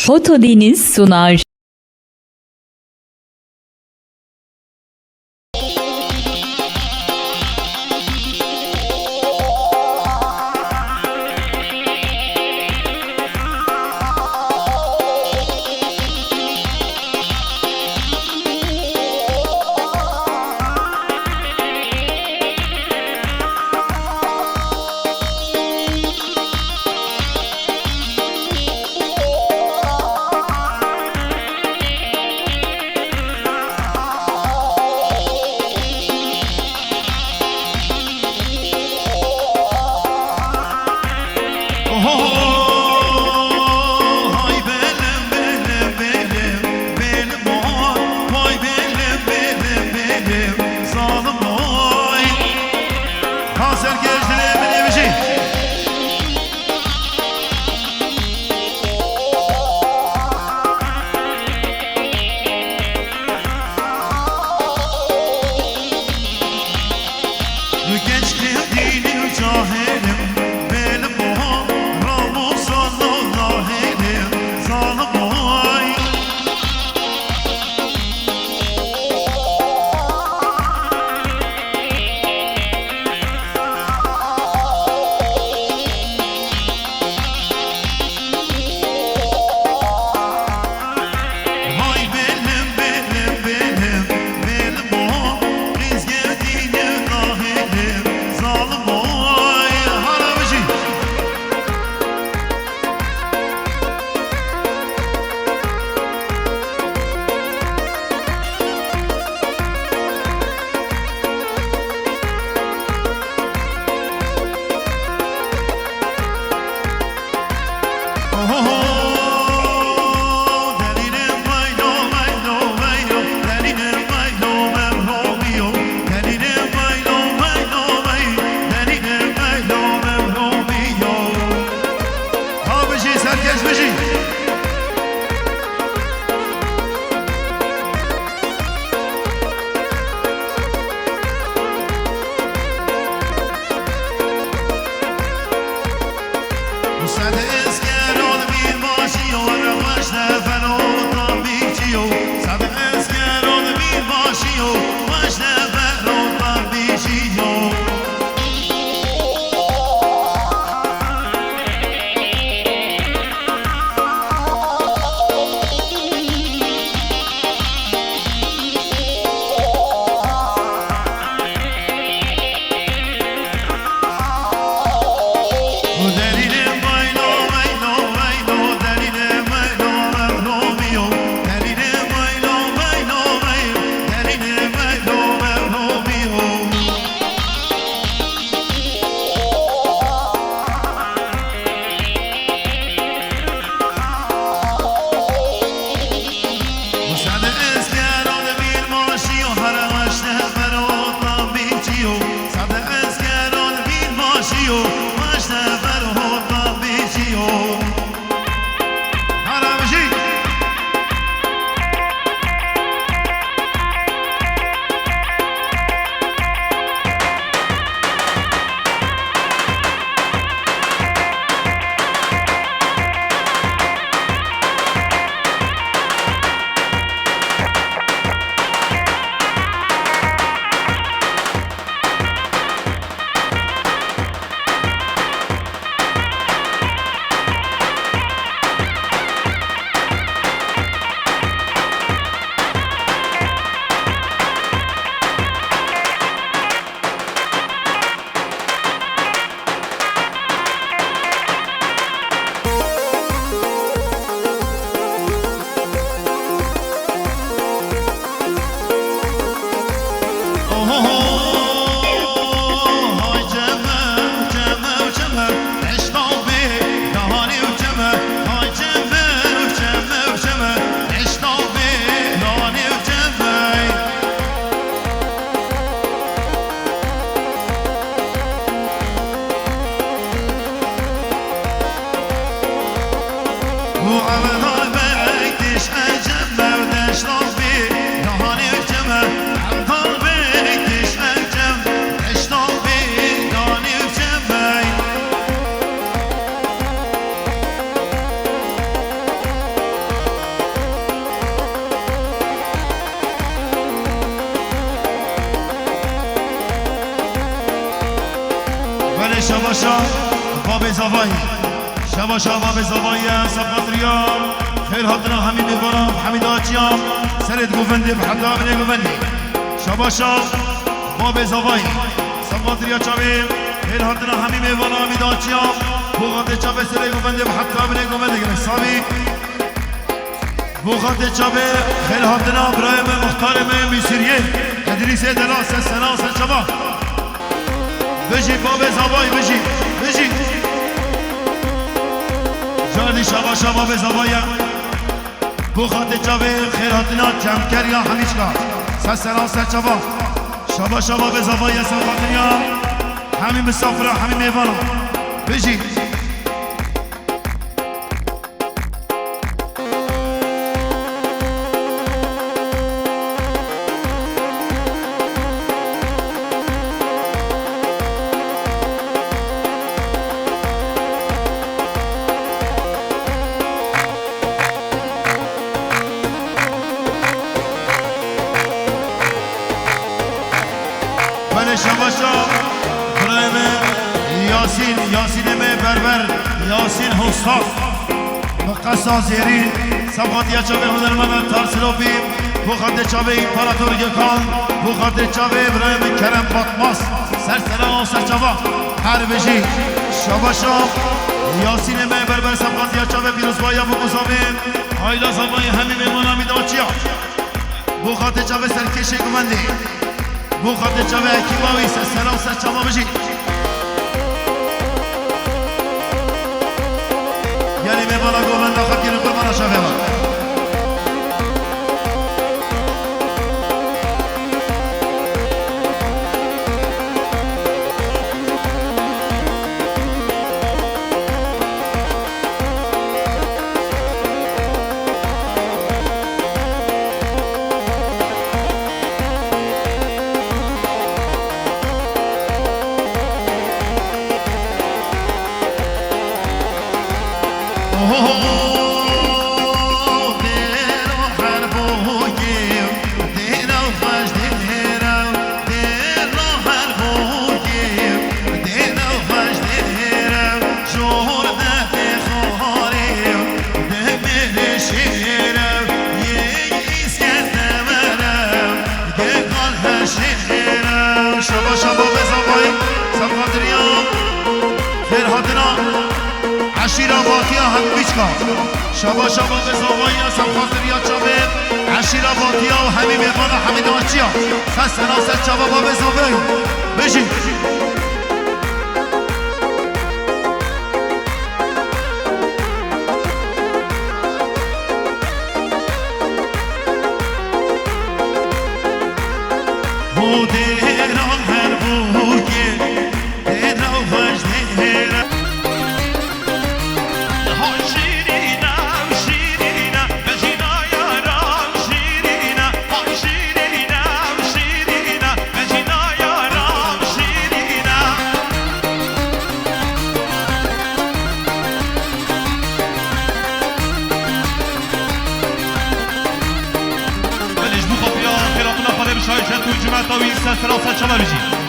Foto Deniz sunar. شباشا باب زوای شباشا باب زوای سفاتریا خیر هاتنا همین میوانم حمید آجیام سرت گوفندی بحدا بنی گوفندی شباشا باب زوای سفاتریا چاوی خیر هاتنا همین میوانم حمید آجیام بوغات چاوی سرت گوفندی بحدا بنی گوفندی گرساوی بوغات چاوی خیر هاتنا برایم مختار میسریه ادریس دلاس سناس شبا بجی باب زوای بجی جادی شبا شبا به زوایا بخات جاوه خیراتنا جمع کریا همیشگاه سسران سر شبا شبا به زوایا سفاتنیا همین مسافره همین میوانا بجی شباشا برایم یاسین می بربر یاسین حساب و قصا زیرین سبقاتیا چاوه هنرمند تارسلوفی بخاطر چاوه ایمپاراتور گکان بخاطر چاوه برایم کرم باتماس سرسران و سرچاوه هر بجی شباشا یاسین می بربر سبقاتیا چاوه پیروزبایا بگوزامین آیلا زمانی همین میمانا میداچیا بخاطر چاوه سرکشه گمنده بو خاطر جامعه کیواوی سلام سر چما بجی یعنی میمانا گوهن نخواد گیرون قرمانا شافه با شبا شبا به زوایی سفاتریا چاوه عشیرا باتیا و همین میخوانا همین آچیا سناست شبا با به زوایی بشین سلاسة شباب بجي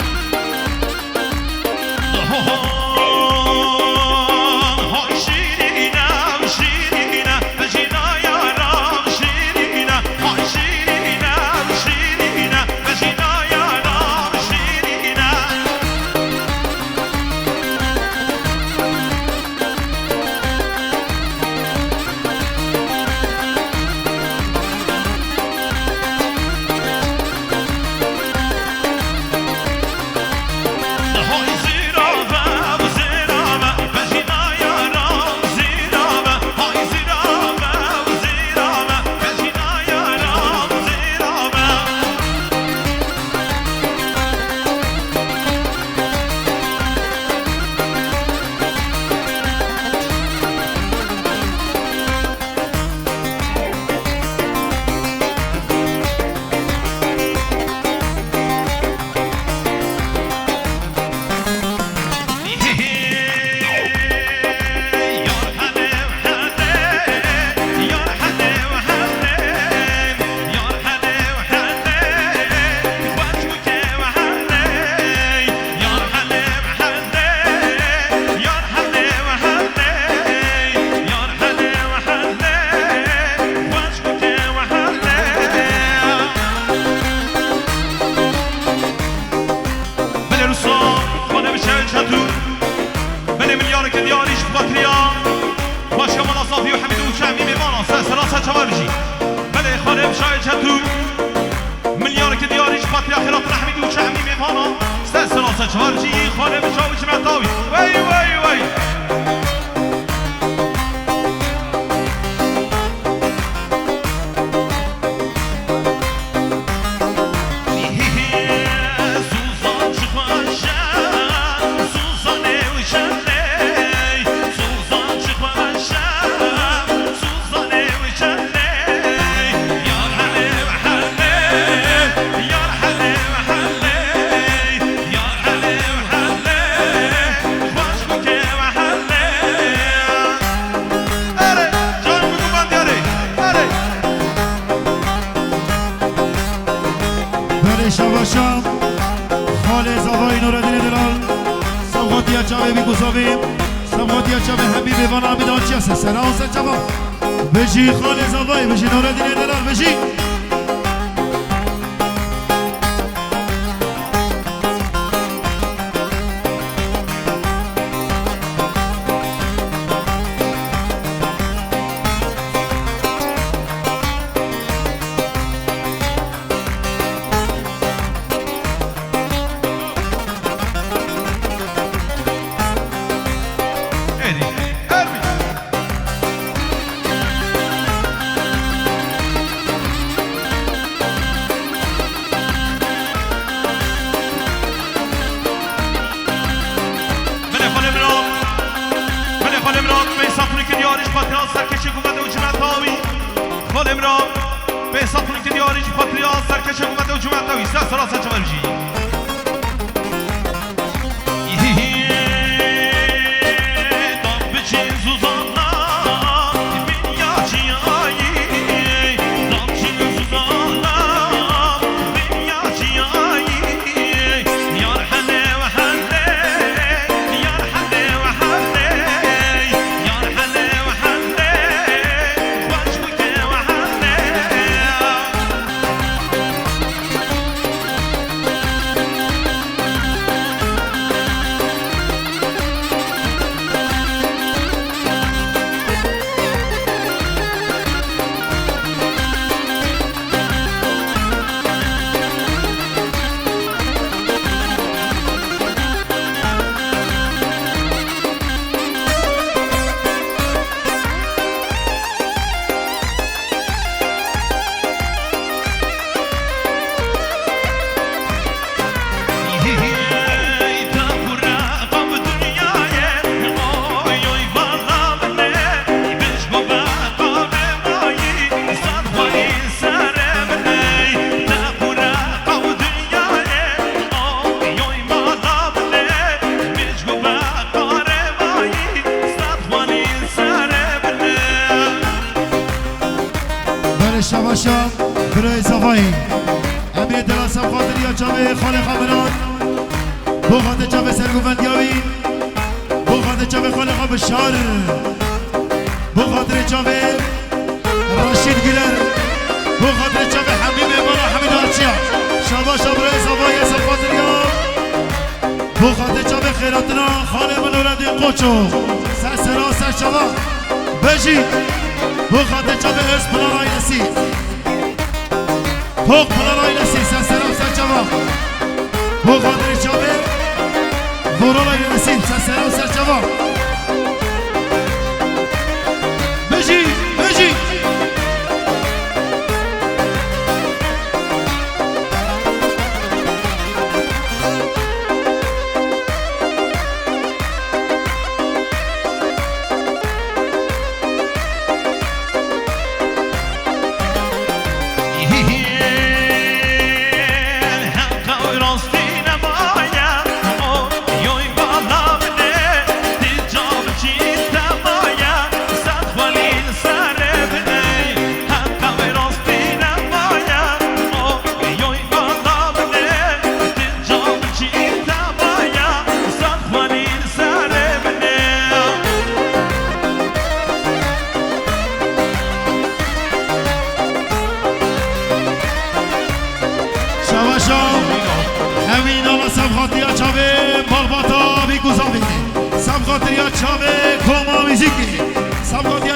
شای چتو ملیار که دیاریش پاتریاخیرات رحمی دو چهمی میمانا سه سلاسه چهارجی خانه بچاوی چمتاوی وی وی وی شباشم خاله زوای نوردین دلال سوغاتیا چاوه بی گذابیم سوغاتیا چاوه حبیب وانا عمیدان چی هسته سلام سن چاوه بشی خاله زوای بشی نوردین دلال بشی شباشم برای زوایی امیر دلاسم خاطر یا چاوه خاله خامنان بو خاطر چاوه سرگوفندیاوی بو خاطر چاوه خاله خام شار بو خاطر چاوه راشید گلر بو خاطر چاوه حبیب مالا حمید آرچیا شباشم برای زوایی اسم خاطر یا بو خاطر چاوه خیراتنا خاله منورد قوچو سر سرا سر شبا بجی بو خاطر چاوه اسم پلارای نسی پوک پلارای نسی سر سرام سر چاوه بو خاطر چاوه ورولای نسی سر سرام سر چاوه بجی بجی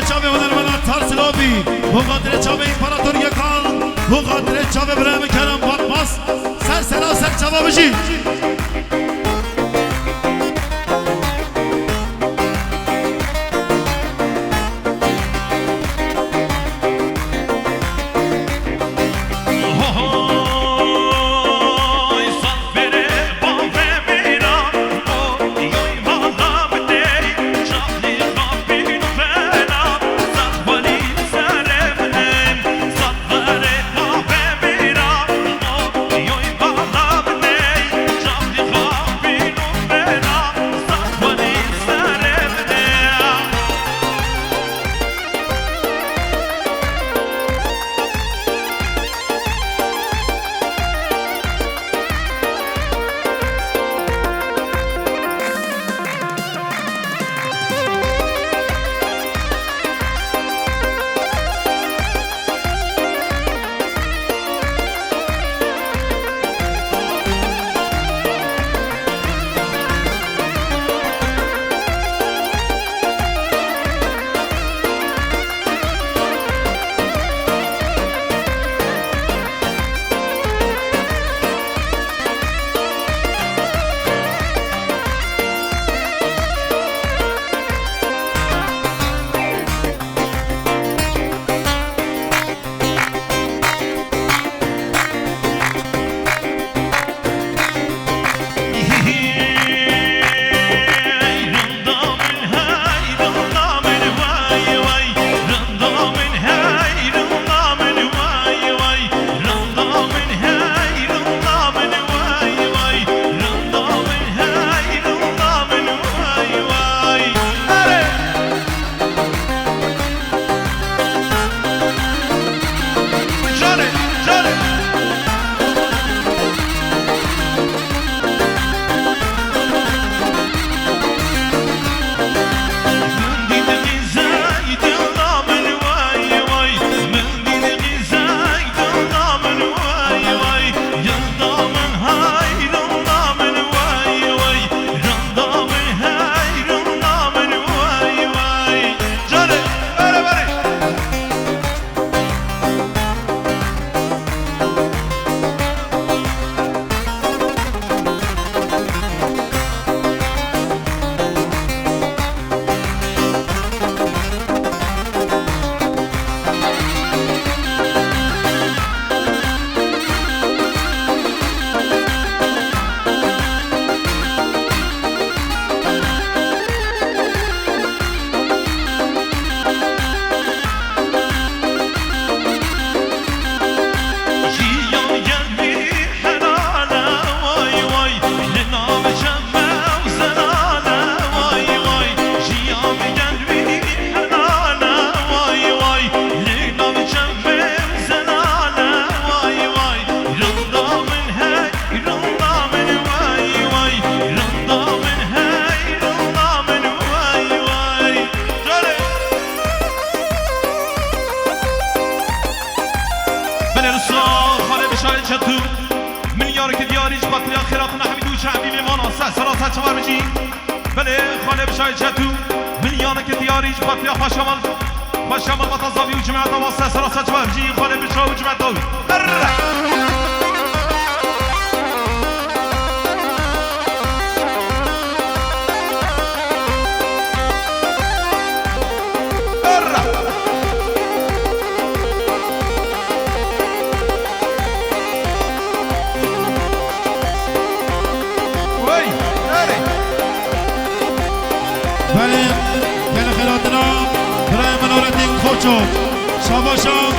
چاوه هنرمند ترسلابی بخاطر چاوه امپراتور یکان چاوه برای کرم باتماس سر سلا سر چاوه بجی بله خاله بشای چتو ملیانه که دیاریج پاتیا پاشامال متضاوی و جمعه دواسته سراسه جوابجی خاله بشای و جمعه داوی شاباشان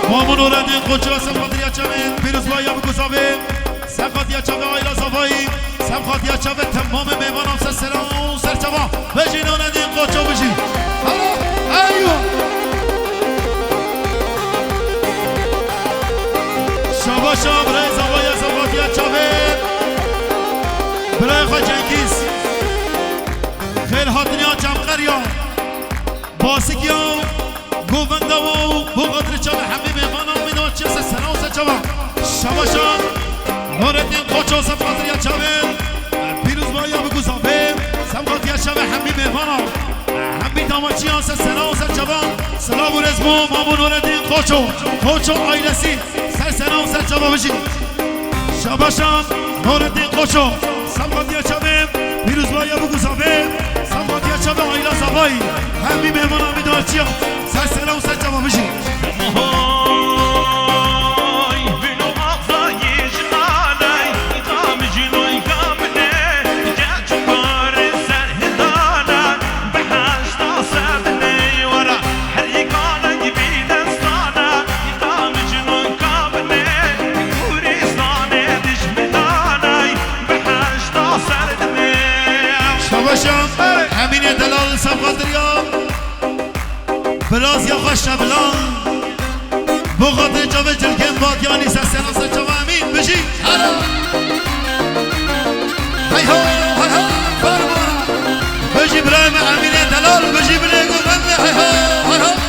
مامون اولادین خوچه و سمخاطی اچمین پیروز بایی هم گذابه سمخاطی اچمه آیلا صفایی سمخاطی اچمه تمام میوانم سرسران و سرچوا بجین اولادین خوچه و بجین ایو شاباشان برای زوایی سمخاطی اچمه برای خواه جنگیز خیل حاطنی ها جمقریان باسکی ها گوونده و بقدر چه همه میمانم میداد چه سنا و سچوا شباشان نوردین قوچو سفاطری چاوه پیروز بایا بگو زابه سمقاطی شبه همه میمانم همه داماچی ها سنا و سچوا سلام و رزمو مامون نوردین قوچو آیلسی سر سلام سر جواب بشی شاباشان نورالدین قوشو سلامتی چابیم پیروز بایا بگو زابیم سلامتی چابیم آیلا زبایی همی مهمان آمید آرچیا سر سلام سر جواب بشی همین دلال سفادریا بلاز یا خوش شبلان بخاطر جاوه جلگن بادیانی سسنا سجاوه امین بشی هلا هی ها هی ها فرمانا بشی برایم امین دلال بشی بلیگو بنده هی ها هی ها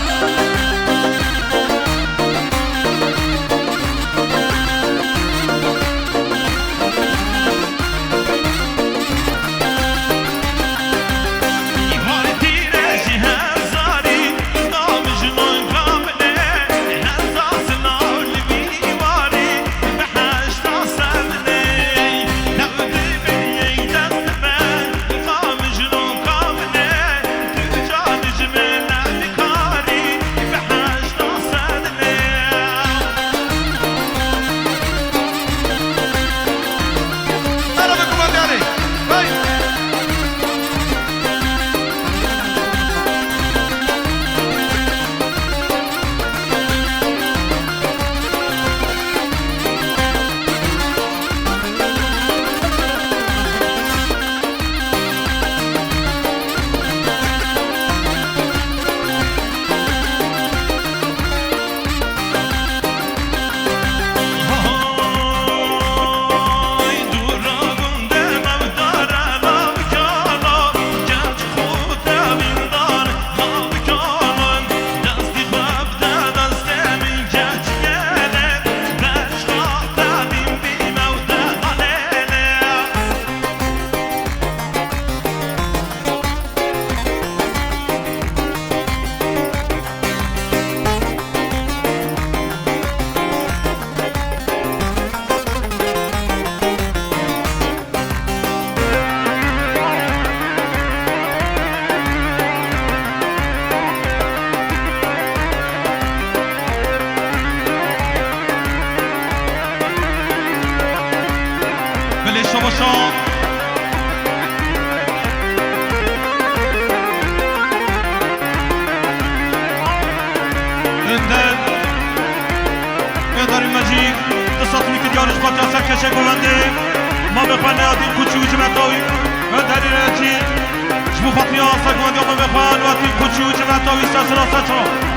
ما بخوان نادین کوچی و جمعتاوی در اینجی شبو فاطمه سگوندی ما بخوان نادین کوچی و جمعتاوی سرسرا سرچا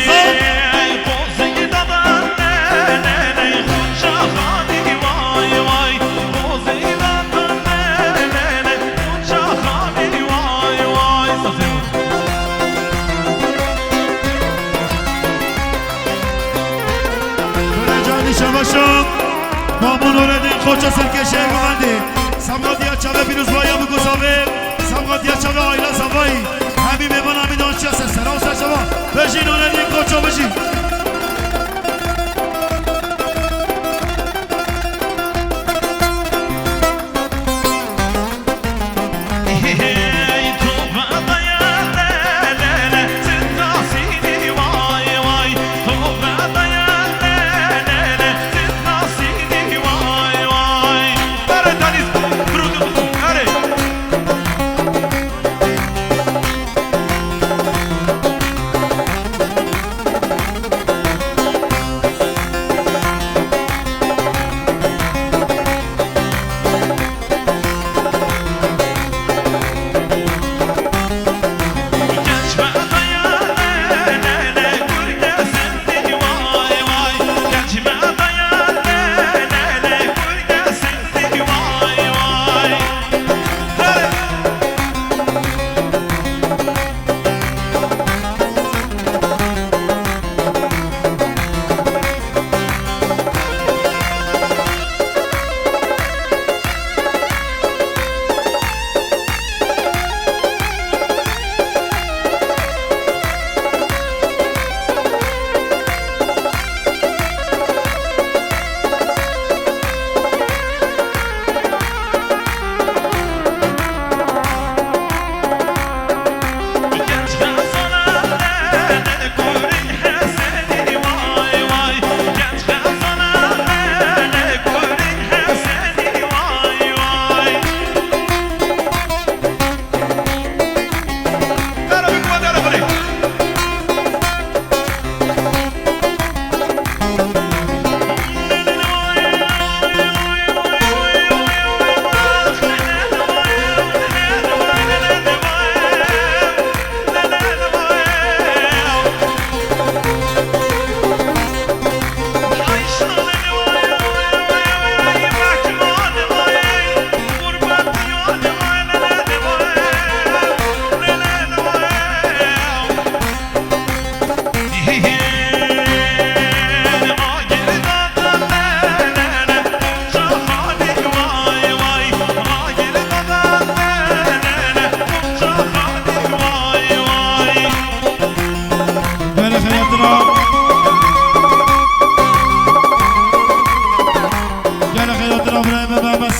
Hey, شباشم مامون اوردین خوچا سرکشه گوندی سمغادیا چاوه پیروز بایا بگذاوه سمغادیا چاوه آیلا زبایی همین میبان همین دانچه سه سرا سر شما بشین اوردین خوچا بشین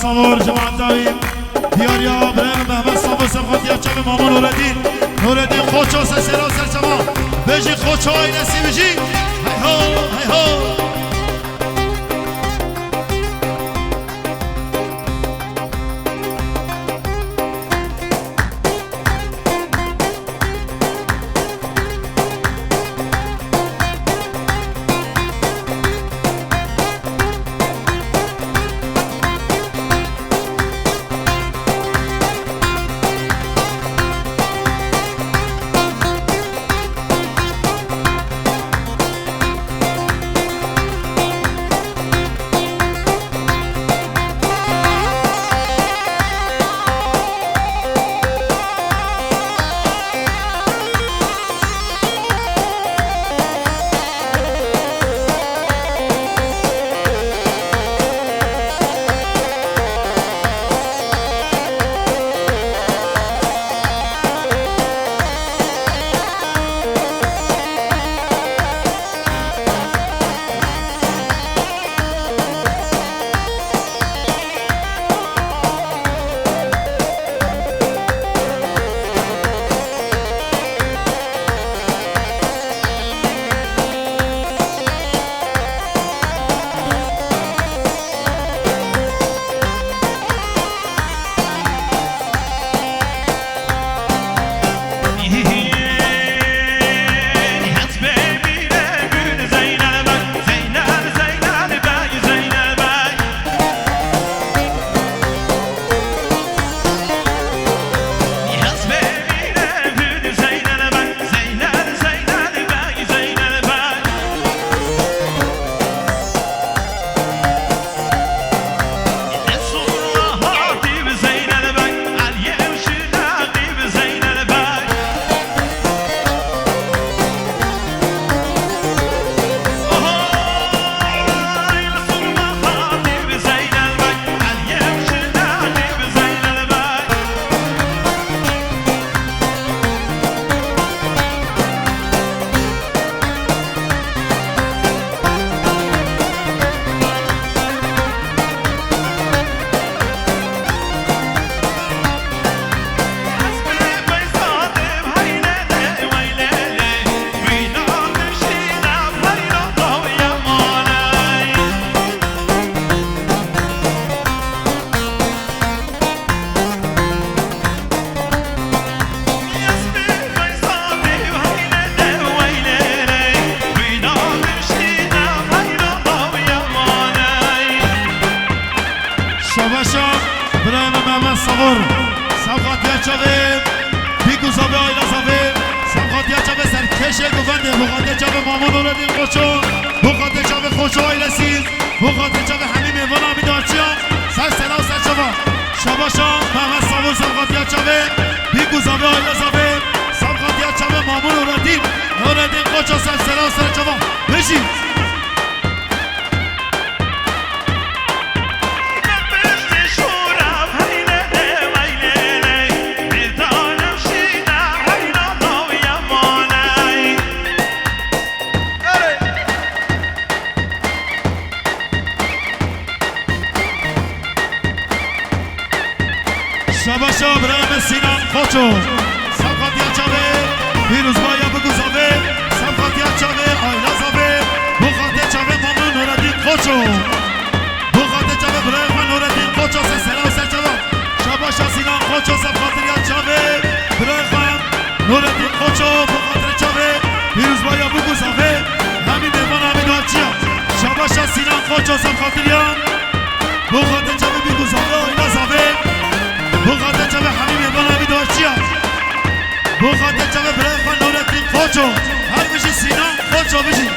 سامور جماعت داریم دیاریا برای محمد سامور سبخاتی اچه مامان نوردین خوچا سسرا سر شما بجی خوچا های نسی بجی هی ها هی ها صغر سبقاتیا چاوه بیگو زاوه آیلا زاوه سبقاتیا چاوه سرکشه گوونده بخاطر چاوه مامون اولادین خوشو بخاطر چاوه خوشو آیلا سیز بخاطر چاوه همین میوان آبی دارچیان سر سلا و سر چاوه شباشا محمد صابون سبقاتیا چاوه بیگو زاوه آیلا زاوه سبقاتیا چاوه مامون اولادین خوشو سر سلا و سر چاوه بشید شباشا برام سینم خوچو سبقاتیا چاوه پیروز بایا بگو زاوه سبقاتیا چاوه آیلا زاوه بخاطر چاوه مامون نوردین خوچو بخاطر چاوه برای من نوردین خوچو سه سلام سر چاوه شباشا سینم خوچو سبقاتیا چاوه برای من نوردین خوچو بخاطر چاوه پیروز بایا بگو زاوه همین میوان همین آچیا شباشا سینم خوچو سبقاتیا بخاطر چاوه بگو زاوه آیلا زاوه بخاطر چاوه حمیم یبان آبی دارچیا بخاطر چاوه برای خان نورتین خوچو هر بشی سینام خوچو بشی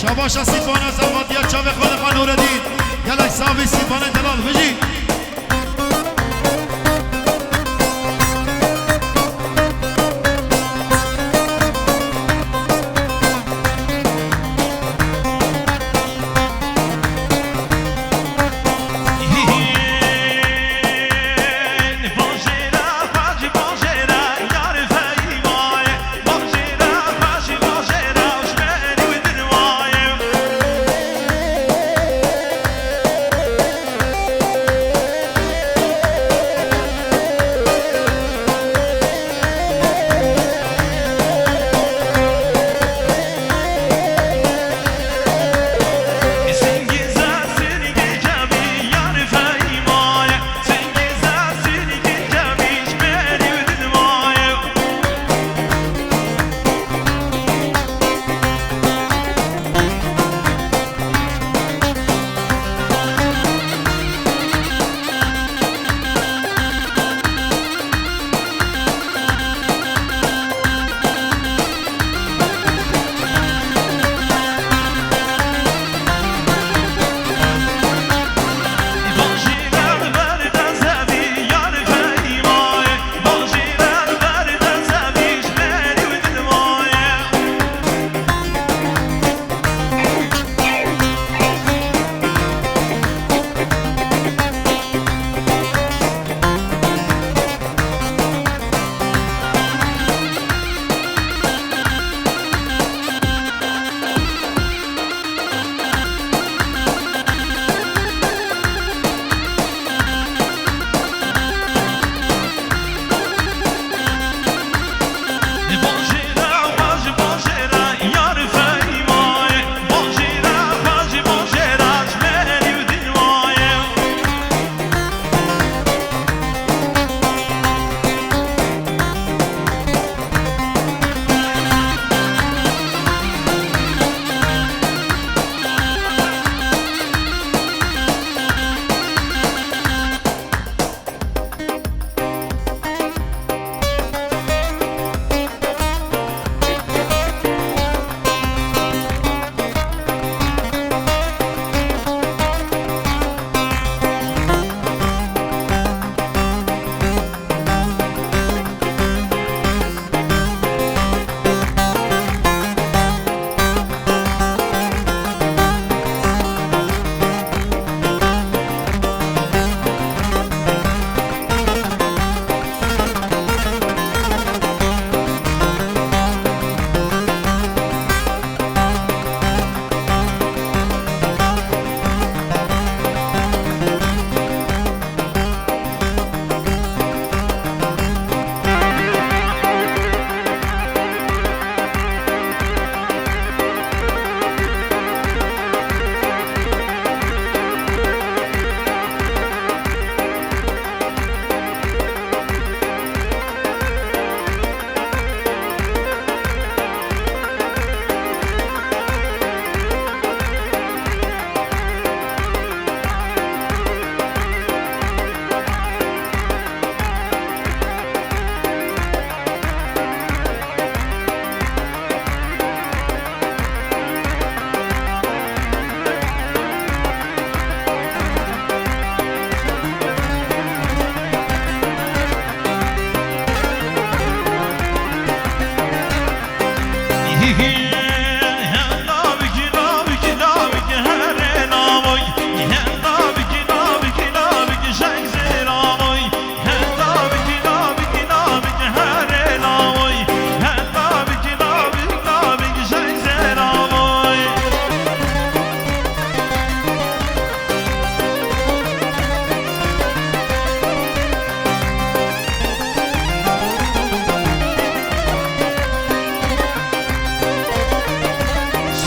شباشا سیفانه زفادیا چاوه خالقا نوردین گلک ساوی سیفانه دلال بجی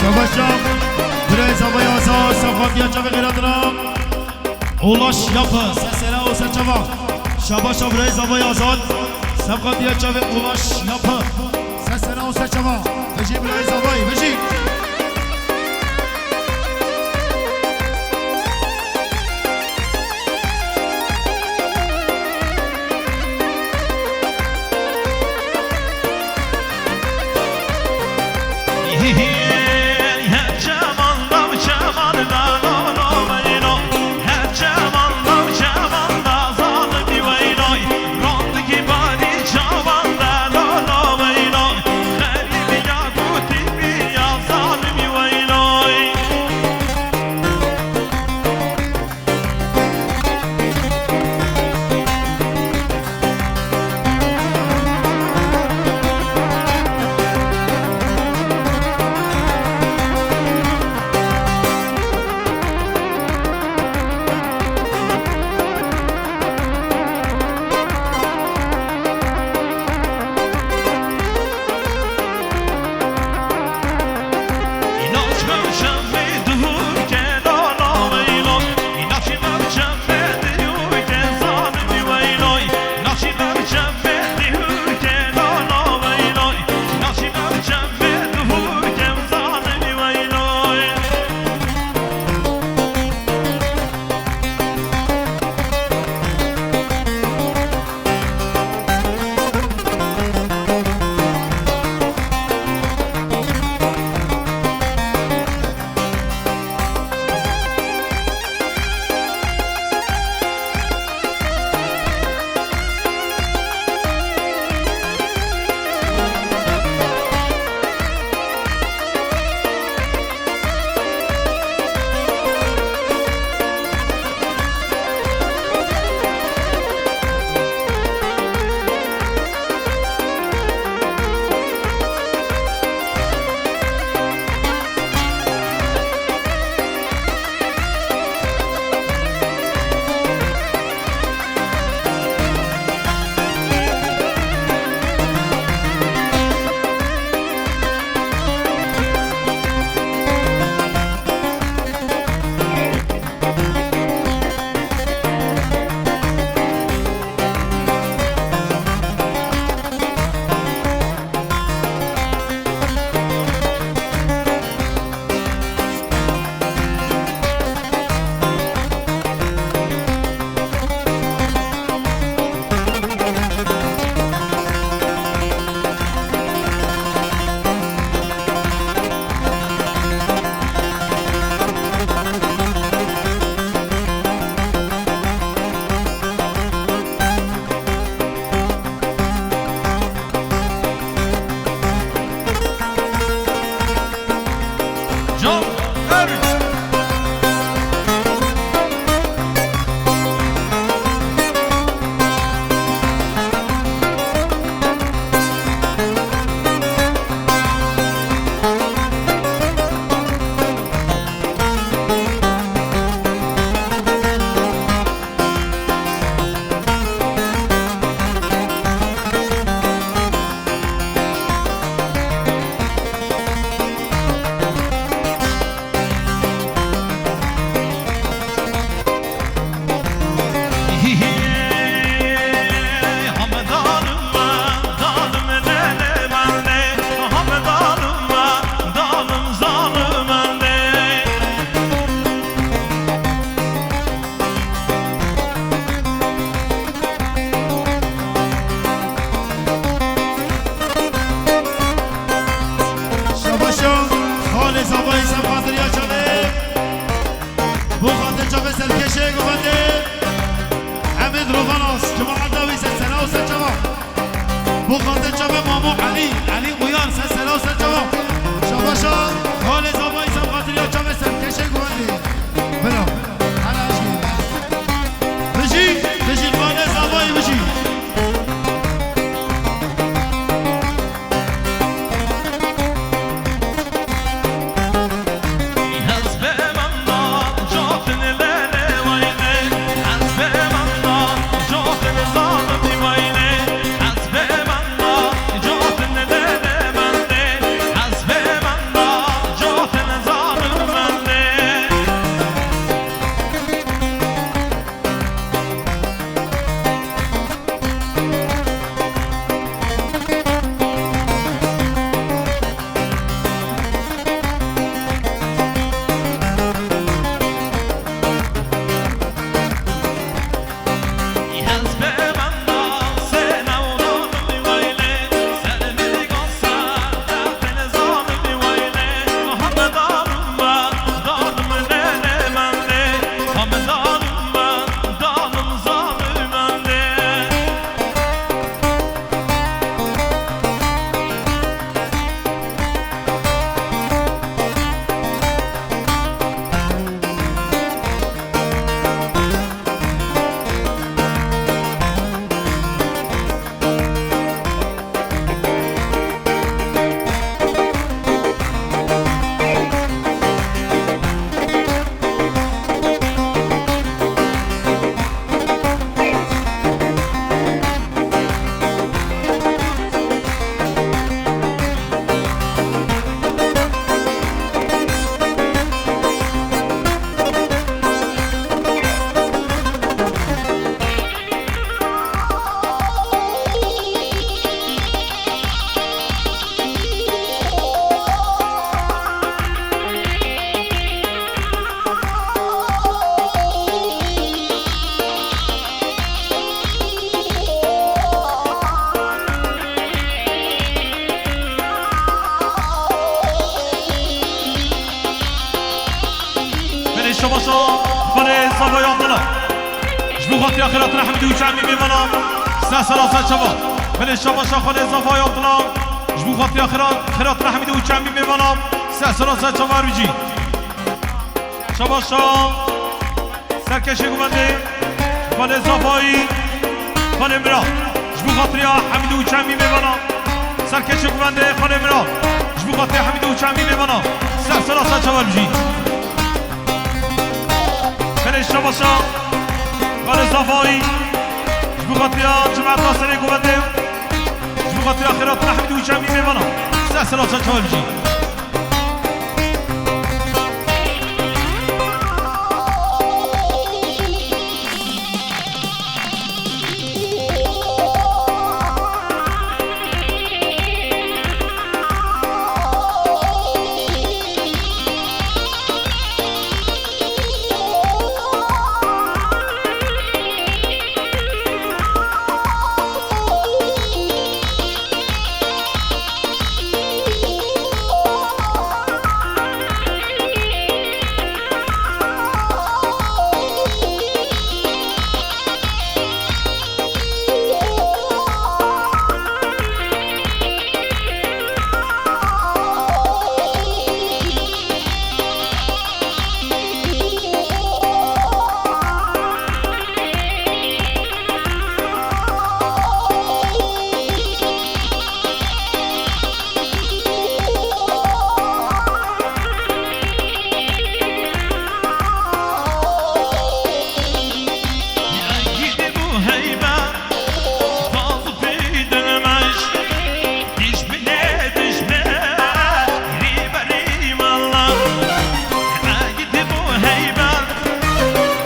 Şabaşam, Brez Havaya Azar, Safatiya Çavı Giradram, Ulaş Yapı, Sesera Osa Çava, Şabaşam Brez Havaya Azar, Safatiya Çavı Ulaş Yapı, Sesera Osa Çava, Veci Brez Havaya, Veci. خاطر جامع سرکشه گفته حمید روغاناس جماعت داوی سلسله و سلجواب بو خاطر جامع مامو علی قویان سلسله و سلجواب شاباشا حال زبایی سب خاطر یا جامع سرکشه گفته بلا حالا عشقی بشی خانه زبایی بشی شباشا خاله صفای عبدالله جبو خاطر آخرات رحمدی و چمی میمانم سلاسل شبا بله شباشا خاله صفای عبدالله جبو خاطر آخرات رحمدی و چمی میمانم سلاسل شبا رویجی شباشا سرکشی گمنده خاله صفایی خاله مرا جبو خاطر حمیدی و چمی میمانم سرکشی گمنده خاله مرا جبو خاطر حمیدی و چمی میمانم سلاسل شبا رویجی شباشا خاله صفایی جبو خاطر جماعت ناصری گوونده جبو خاطر آخرات رحمدی و چمی میمانم سلاسل شبا رویجی